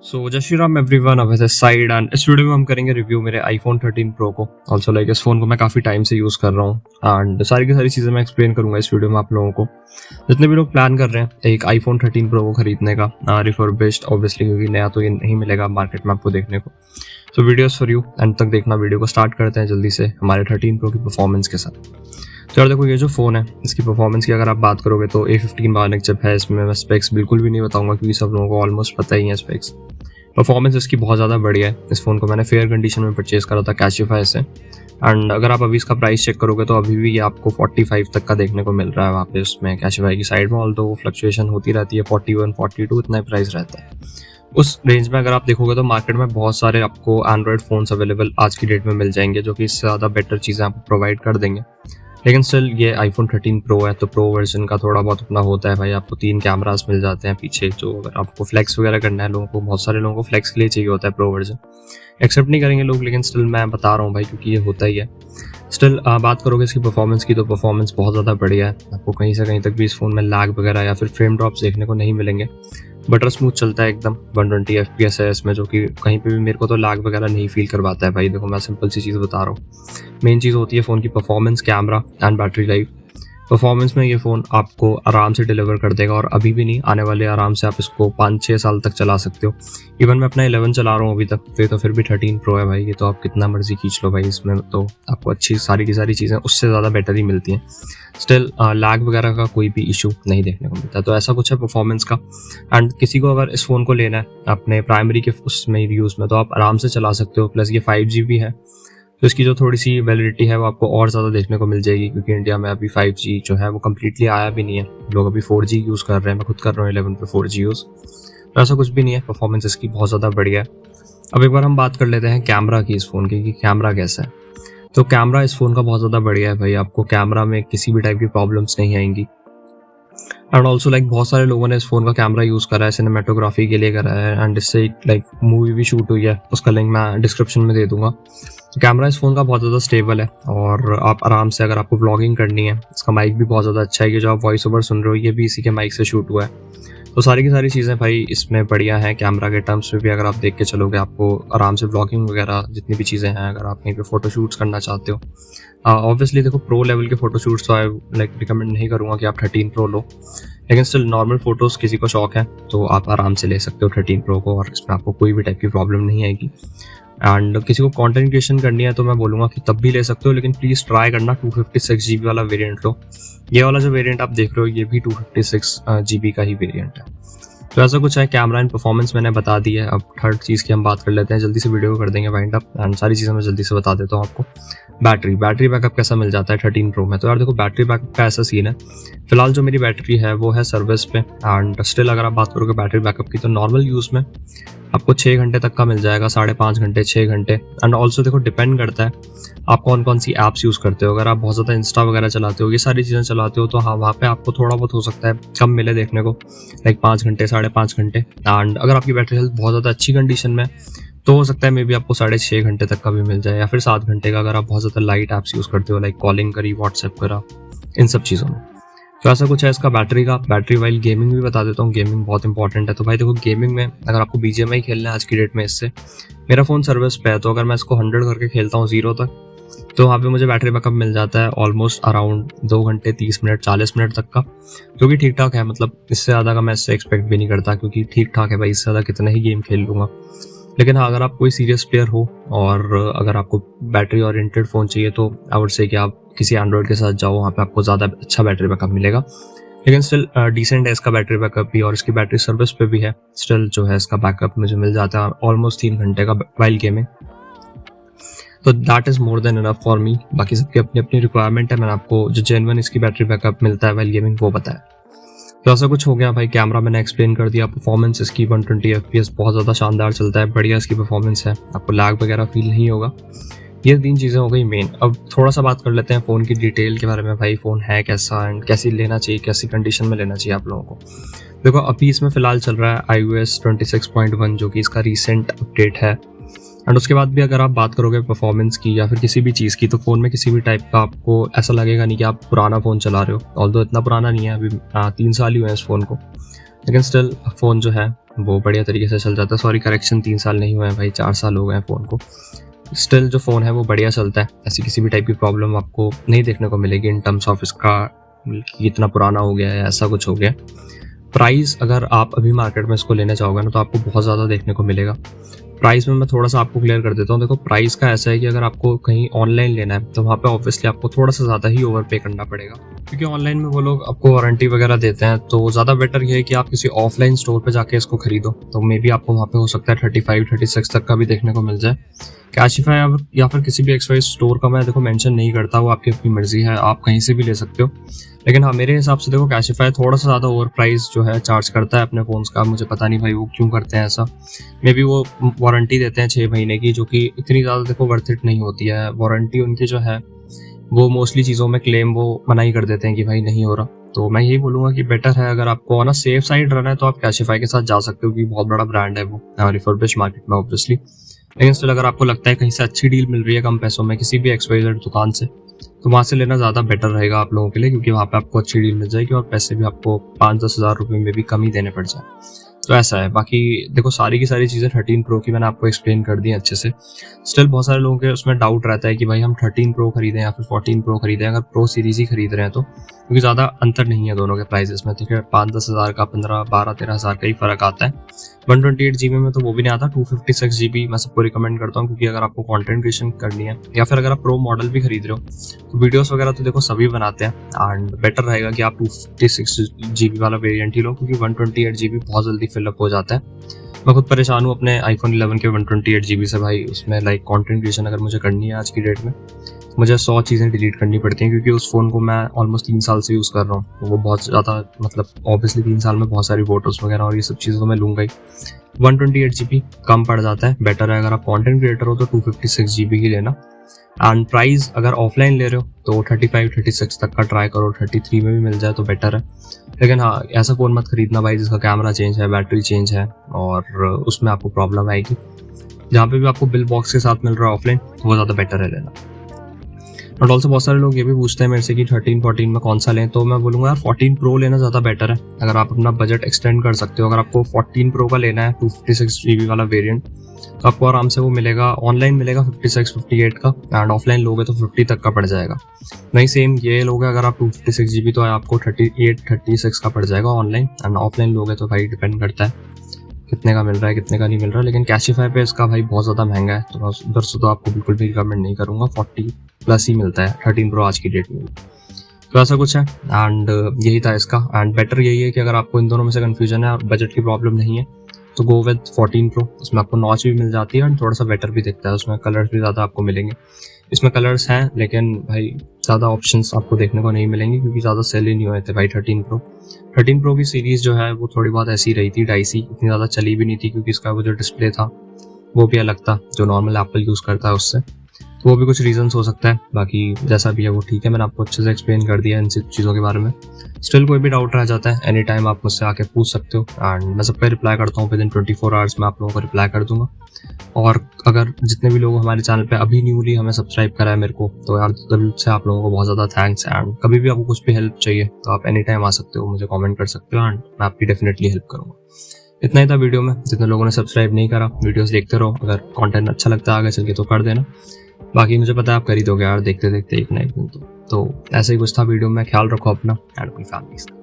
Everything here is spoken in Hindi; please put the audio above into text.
सो जय श्री राम एवरीवन, अब दिस साइड एंड इस वीडियो में हम करेंगे रिव्यू मेरे आईफोन 13 प्रो को। ऑल्सो लाइक इस फोन को मैं काफ़ी टाइम से यूज़ कर रहा हूँ एंड सारी की सारी चीज़ें मैं एक्सप्लेन करूंगा इस वीडियो में आप लोगों को। जितने भी लोग प्लान कर रहे हैं एक आईफोन 13 प्रो को खरीदने का, रिफर्बिश्ड ऑब्वियसली, क्योंकि नया तो ये नहीं मिलेगा मार्केट में आपको देखने को। सो वीडियोस फॉर यू, एंड तक देखना। वीडियो को स्टार्ट करते हैं जल्दी से हमारे 13 प्रो की परफॉर्मेंस के साथ। तो यार देखो, ये जो फ़ोन है इसकी परफॉर्मेंस की अगर आप बात करोगे तो A15 बायोनिक चिप है इसमें। मैं स्पेक्स बिल्कुल भी नहीं बताऊंगा क्योंकि सब लोगों को ऑलमोस्ट पता ही है स्पेक्स। परफॉर्मेंस इसकी बहुत ज़्यादा बढ़िया है। इस फ़ोन को मैंने फेयर कंडीशन में परचेज़ करा था कैशिफाई से, एंड अगर आप अभी इसका प्राइस चेक करोगे तो अभी भी ये आपको 45 तक का देखने को मिल रहा है वहाँ पे उसमें कैशिफाई की साइड में। ऑल्दो फ्लक्चुएशन होती रहती है, 41 42 इतना प्राइस रहता है। उस रेंज में अगर आप देखोगे तो मार्केट में बहुत सारे आपको एंड्रॉयड फ़ोन्स अवेलेबल आज की डेट में मिल जाएंगे जो कि इससे ज़्यादा बेटर चीज़ें आपको प्रोवाइड कर देंगे। लेकिन स्टिल ये आईफोन 13 प्रो है तो प्रो वर्जन का थोड़ा बहुत अपना होता है भाई। आपको 3 कैमरास मिल जाते हैं पीछे, जो अगर आपको फ्लेक्स वगैरह करना है, लोगों को, बहुत सारे लोगों को फ्लेक्स के लिए चाहिए होता है प्रो वर्जन। एक्सेप्ट नहीं करेंगे लोग, लेकिन स्टिल मैं बता रहा हूँ भाई क्योंकि ये होता ही है। स्टिल बात करोगे इसकी परफॉर्मेंस की तो परफॉर्मेंस बहुत ज़्यादा बढ़िया है। आपको कहीं से कहीं तक भी इस फ़ोन में लैग वगैरह या फिर फ्रेम ड्रॉप्स देखने को नहीं मिलेंगे। बटर स्मूथ चलता है एकदम। 120 FPS है इसमें, जो कि कहीं पे भी मेरे को तो लैग वगैरह नहीं फील करवाता है भाई। देखो मैं सिंपल सी चीज़ बता रहा हूँ। मेन चीज़ होती है फ़ोन की performance, camera and battery life. Performance में ये फ़ोन आपको आराम से डिलीवर कर देगा, और अभी भी नहीं, आने वाले आराम से आप इसको 5-6 साल तक चला सकते हो। इवन मैं अपना 11 चला रहा हूँ अभी तक, तो ये तो फिर भी 13 प्रो है भाई। ये तो आप कितना मर्जी खींच लो भाई, इसमें तो आपको अच्छी सारी की सारी चीज़ें उससे ज़्यादा बेटर ही मिलती हैं। स्टिल लैग वगैरह का कोई भी इशू नहीं देखने को मिलता। तो ऐसा कुछ है परफॉर्मेंस का। एंड किसी को अगर इस फ़ोन को लेना है अपने प्राइमरी के उसमें यूज़ में, तो आप आराम से चला सकते हो। प्लस ये 5G भी है, तो इसकी जो थोड़ी सी वैलिडिटी है वो आपको और ज़्यादा देखने को मिल जाएगी, क्योंकि इंडिया में अभी 5G जो है वो कम्प्लीटली आया भी नहीं है। लोग अभी 4G यूज़ कर रहे हैं। मैं खुद कर रहा हूँ 11 पे 4G यूज़। तो ऐसा कुछ भी नहीं है, परफॉर्मेंस इसकी बहुत ज़्यादा बढ़िया है। अब एक बार हम बात कर लेते हैं कैमरा की इस फ़ोन की, कि कैमरा कैसा है। तो कैमरा इस फ़ोन का बहुत ज़्यादा बढ़िया है भाई। आपको कैमरा में किसी भी टाइप की प्रॉब्लम्स नहीं आएंगी। एंड ऑल्सो लाइक बहुत सारे लोगों ने इस फ़ोन का कैमरा यूज़ करा है, सिनेमेटोग्राफी के लिए करा है, एंड इससे एक लाइक मूवी भी शूट हुई है, उसका लिंक मैं डिस्क्रिप्शन में दे दूंगा। कैमरा इस फ़ोन का बहुत ज़्यादा स्टेबल है, और आप आराम से, अगर आपको व्लॉगिंग करनी है, इसका माइक भी बहुत ज़्यादा अच्छा है। कि जो आप वॉइस ओवर सुन रहे हो ये भी इसी के माइक से शूट हुआ है। तो सारी की सारी चीज़ें भाई इसमें बढ़िया हैं। कैमरा के टर्म्स में भी अगर आप देख के चलोगे, आपको आराम से व्लॉगिंग वगैरह जितनी भी चीज़ें हैं, अगर आप कहीं पे फ़ोटो शूट्स करना चाहते हो, ऑब्वियसली देखो प्रो लेवल के फ़ोटो शूट्स तो आई लाइक रिकमेंड नहीं करूँगा कि आप 13 प्रो लो, लेकिन स्टिल नॉर्मल फ़ोटोज़ किसी को शौक है तो आप आराम से ले सकते हो 13 प्रो को, और इसमें आपको कोई भी टाइप की प्रॉब्लम नहीं आएगी। एंड किसी को कंटेंट क्रिएशन करनी है तो मैं बोलूँगा कि तब भी ले सकते हो, लेकिन प्लीज़ ट्राई करना 256 GB वाला वेरिएंट लो। ये वाला जो वेरिएंट आप देख रहे हो ये भी 256 GB का ही वेरिएंट है। तो ऐसा कुछ है। कैमरा एंड परफॉर्मेंस मैंने बता दी है। अब थर्ड चीज़ की हम बात कर लेते हैं, जल्दी से वीडियो को कर देंगे वाइंड अप, एंड सारी चीज़ें मैं जल्दी से बता देता हूँ आपको। बैटरी बैकअप कैसा मिल जाता है 13 प्रो में। तो यार देखो, बैटरी बैकअप का ऐसा सीन है, फिलहाल जो मेरी बैटरी है वो है सर्विस पे, एंड स्टिल अगर आप बात करोगे बैटरी बैकअप की तो नॉर्मल यूज़ में आपको 6 घंटे तक का मिल जाएगा, 5.5 घंटे, 6 घंटे। एंड ऑल्सो देखो डिपेंड करता है आप कौन कौन सी ऐप्स यूज़ करते हो। अगर आप बहुत ज़्यादा इंस्टा वगैरह चलाते हो, ये सारी चीज़ें चलाते हो, तो हाँ वहाँ पे आपको थोड़ा बहुत हो सकता है कम मिले देखने को, लाइक 5 घंटे, 5.5 घंटे। एंड अगर आपकी बैटरी हेल्थ बहुत ज़्यादा अच्छी कंडीशन में तो हो सकता है मे बी आपको 6.5 घंटे तक का भी मिल जाए, या फिर 7 घंटे का, अगर आप बहुत ज़्यादा लाइट ऐप्स यूज़ करते हो, लाइक कॉलिंग करी, व्हाट्सएप करा, इन सब चीज़ों में। तो ऐसा कुछ है इसका बैटरी का। बैटरी वाइल गेमिंग भी बता देता हूँ, गेमिंग बहुत इंपॉर्टेंट है। तो भाई देखो, गेमिंग में अगर आपको BGMI खेलना है आज की डेट में, इससे मेरा फ़ोन सर्विस पे है, तो अगर मैं इसको 100 करके खेलता हूँ 0 तक, तो वहाँ पे मुझे बैटरी बैकअप मिल जाता है ऑलमोस्ट अराउंड 2 घंटे 30 मिनट 40 मिनट तक का, जो कि ठीक ठाक है। मतलब इससे ज़्यादा का मैं इससे एक्सपेक्ट भी नहीं करता, क्योंकि ठीक ठाक है भाई, इससे ज़्यादा कितना ही गेम खेल लूँगा। लेकिन हाँ, अगर आप कोई सीरियस प्लेयर हो और अगर आपको बैटरी ओरिएंटेड फ़ोन चाहिए तो आई वुड से कि आप किसी एंड्रॉयड के साथ जाओ, वहाँ पे आपको ज़्यादा अच्छा बैटरी बैकअप मिलेगा। लेकिन स्टिल डिसेंट है इसका बैटरी बैकअप भी, और इसकी बैटरी सर्विस पे भी है। स्टिल जो है इसका बैकअप मुझे मिल जाता है ऑलमोस्ट 3 घंटे का वाइल गेमिंग। तो that is more than enough for me. बाकी सबकी अपनी अपनी रिक्वायरमेंट है। मैंने आपको जो जेन्युइन इसकी बैटरी बैकअप मिलता है वाइल गेमिंग वो बताया। तो ऐसा कुछ हो गया भाई। कैमरा मैंने एक्सप्लेन कर दिया। परफॉर्मेंस इसकी 120 FPS बहुत ज़्यादा शानदार चलता है, बढ़िया इसकी परफॉर्मेंस है, आपको लैग वगैरह फील नहीं होगा। ये 3 चीज़ें हो गई मेन। अब थोड़ा सा बात कर लेते हैं फ़ोन की डिटेल के बारे में। भाई फ़ोन है कैसा एंड कैसी लेना चाहिए, कैसी कंडीशन में लेना चाहिए आप लोगों को। देखो अभी इसमें फ़िलहाल चल रहा है iOS 26.1, जो कि इसका रिसेंट अपडेट है। एंड उसके बाद भी अगर आप बात करोगे परफॉर्मेंस की या फिर किसी भी चीज़ की, तो फ़ोन में किसी भी टाइप का आपको ऐसा लगेगा नहीं कि आप पुराना फ़ोन चला रहे हो। ऑल्दो इतना पुराना नहीं है, अभी 3 साल ही हुए हैं इस फ़ोन को, लेकिन स्टिल फ़ोन जो है वो बढ़िया तरीके से चल जाता है। सॉरी करेक्शन 3 साल नहीं हुए हैं भाई, 4 साल हो गए हैं फ़ोन को। स्टिल जो फ़ोन है वो बढ़िया चलता है, ऐसी किसी भी टाइप की प्रॉब्लम आपको नहीं देखने को मिलेगी इन टर्म्स ऑफ इसका कि इतना पुराना हो गया है, ऐसा कुछ हो गया। प्राइस अगर आप अभी मार्केट में इसको लेना चाहोगे ना तो आपको बहुत ज़्यादा देखने को मिलेगा। प्राइस में मैं थोड़ा सा आपको क्लियर कर देता हूँ। देखो प्राइस का ऐसा है कि अगर आपको कहीं ऑनलाइन लेना है तो वहाँ पे ऑब्वियसली आपको थोड़ा सा ज़्यादा ही ओवर पे करना पड़ेगा, क्योंकि ऑनलाइन में वो लोग आपको वारंटी वगैरह देते हैं। तो ज़्यादा बेटर ये है कि आप किसी ऑफलाइन स्टोर पे जाके इसको खरीदो, तो मे बी आपको वहाँ पे हो सकता है 35-36 तक का भी देखने को मिल जाए। कैशिफाई या फिर किसी भी एक्सवाइज स्टोर का मैं देखो मेंशन नहीं करता, वो आपकी अपनी मर्जी है, आप कहीं से भी ले सकते हो। लेकिन हाँ मेरे हिसाब से देखो कैशिफाई थोड़ा सा ज़्यादा ओवर प्राइस जो है चार्ज करता है अपने फ़ोन्स का। मुझे पता नहीं भाई वो क्यों करते हैं ऐसा। मे बी वो वारंटी देते हैं 6 महीने की, जो कि इतनी ज़्यादा देखो वर्थ इट नहीं होती है। वारंटी उनकी जो है वो मोस्टली चीज़ों में क्लेम वो मना ही कर देते हैं कि भाई नहीं हो रहा। तो मैं यही बोलूँगा कि बेटर है अगर आपको ना सेफ साइड रहना है तो आप कैशिफाई के साथ जा सकते हो, क्योंकि बहुत बड़ा ब्रांड है वो रिफर्बिश मार्केट में ऑब्वियसली। लेकिन स्टिल अगर आपको लगता है कहीं से अच्छी डील मिल रही है कम पैसों में किसी भी एक्सवाइजेड दुकान से, तो वहाँ से लेना ज़्यादा बेटर रहेगा आप लोगों के लिए, क्योंकि वहाँ पे आपको अच्छी डील मिल जाएगी और पैसे भी आपको 5-10 हज़ार रुपये में भी कम ही देने पड़ जाए। तो ऐसा है। बाकी देखो सारी की सारी चीज़ें 13 प्रो की मैंने आपको एक्सप्लेन कर दी अच्छे से। स्टिल बहुत सारे लोगों के उसमें डाउट रहता है कि भाई हम 13 प्रो खरीदें या फिर 14 प्रो खरीदें, अगर प्रो सीरीज़ ही खरीद रहे हैं तो, क्योंकि ज़्यादा अंतर नहीं है दोनों के प्राइजेस में। ठीक है 5-10 हज़ार का 15-12-13 हज़ार का ही फ़र्क आता है। 128 GB में तो वो भी नहीं आता। 256 GB मैं सबको रिकमेंड करता हूँ, क्योंकि अगर आपको कंटेंट क्रिएशन करनी है या फिर अगर आप प्रो मॉडल भी खरीद रहे हो तो वीडियोस वगैरह तो देखो सभी बनाते हैं, एंड बेटर रहेगा कि आप 256 GB वाला वेरिएंट ही लो, क्योंकि 128 GB बहुत जल्दी फिलअप हो जाता है। मैं खुद परेशान हूँ अपने आईफोन 11 के 128 GB से भाई। उसमें लाइक कंटेंट क्रिएशन अगर मुझे करनी है आज की डेट में, मुझे 100 चीज़ें डिलीट करनी पड़ती हैं, क्योंकि उस फ़ोन को मैं ऑलमोस्ट 3 साल से यूज़ कर रहा हूँ। तो वो बहुत ज़्यादा मतलब ऑब्वियसली 3 साल में बहुत सारी फोटोज़ वगैरह और ये सब चीज़ें तो मैं लूँगा ही। 128 GB कम पड़ जाता है। बेटर है अगर आप कंटेंट क्रिएटर हो तो 256 GB ही लेना। एंड प्राइस अगर ऑफलाइन ले रहे हो तो 35-36 तक का ट्राई करो, 33 में भी मिल जाए तो बेटर है। लेकिन हाँ ऐसा फ़ोन मत खरीदना भाई जिसका कैमरा चेंज है, बैटरी चेंज है, और उसमें आपको प्रॉब्लम आएगी। जहाँ पे भी आपको बिल बॉक्स के साथ मिल रहा है ऑफलाइन, वो ज़्यादा बेटर है लेना। बट ऑल्सो बहुत सारे लोग ये भी पूछते हैं मेरे से कि 13-14 में कौन सा लें, तो मैं बोलूँगा यार 14 प्रो लेना ज़्यादा बेटर है। अगर आप अपना बजट एक्सटेंड कर सकते हो, अगर आपको 14 प्रो का लेना है 256 GB वाला वेरिएंट, तो आपको आराम से वो मिलेगा, ऑनलाइन मिलेगा 56-58 का, एंड ऑफलाइन लोगे तो 50 तक का पड़ जाएगा। नहीं सेम ये लोगे अगर आप 256 GB तो आपको 38-36 का पड़ जाएगा ऑनलाइन, एंड ऑफलाइन लोगे तो भाई डिपेंड करता है कितने का मिल रहा है कितने का नहीं मिल रहा है। लेकिन कैशिफाई पे इसका भाई बहुत ज़्यादा महंगा है, तो उधर से तो आपको बिल्कुल भी रिकमेंड नहीं करूँगा। 40+ ही मिलता है 13 प्रो आज की डेट में। तो ऐसा कुछ है, एंड यही था इसका। एंड बेटर यही है कि अगर आपको इन दोनों में से कन्फ्यूजन है और बजट की प्रॉब्लम नहीं है तो गो विद 14 प्रो। इसमें आपको नॉच भी मिल जाती है और थोड़ा सा बेटर भी दिखता है, उसमें कलर्स भी ज़्यादा आपको मिलेंगे। इसमें कलर्स हैं लेकिन भाई ज़्यादा ऑप्शंस आपको देखने को नहीं मिलेंगे, क्योंकि ज़्यादा सेल ही नहीं हुए थे भाई 13 प्रो की सीरीज़ जो है वो थोड़ी बहुत ऐसी रही थी, डाइसी, इतनी ज़्यादा चली भी नहीं थी, क्योंकि इसका वो जो डिस्प्ले था वो भी अलग था जो नॉर्मल एप्पल यूज़ करता है उससे। तो वो भी कुछ रीजंस हो सकता है। बाकी जैसा भी है वो ठीक है, मैंने आपको अच्छे से एक्सप्लेन कर दिया इन सब चीज़ों के बारे में। स्टिल कोई भी डाउट रह जाता है एनी टाइम आप मुझसे आके पूछ सकते हो, एंड मैं सब पे रिप्लाई करता हूँ। विदिन 24 आवर्स में आप लोगों को रिप्लाई कर दूंगा। और अगर जितने भी लोग हमारे चैनल पे अभी न्यूली हमें सब्सक्राइब करा है मेरे को, तो यार दिल से आप लोगों को बहुत ज़्यादा थैंक्स। एंड कभी भी आपको कुछ भी हेल्प चाहिए तो आप एनी टाइम आ सकते हो, मुझे कॉमेंट कर सकते हो, एंड मैं आपकी डेफिनेटली हेल्प करूँगा। इतना ही था वीडियो में। जितने लोगों ने सब्सक्राइब नहीं करा, वीडियोस देखते रहो, अगर कंटेंट अच्छा लगता है आगे चल के तो कर देना। बाकी मुझे पता है आप कर ही दोगे यार देखते देखते एक ना एक दिन तो ऐसा ही कुछ था वीडियो में। ख्याल रखो अपना एंड अपनी फैमिली का।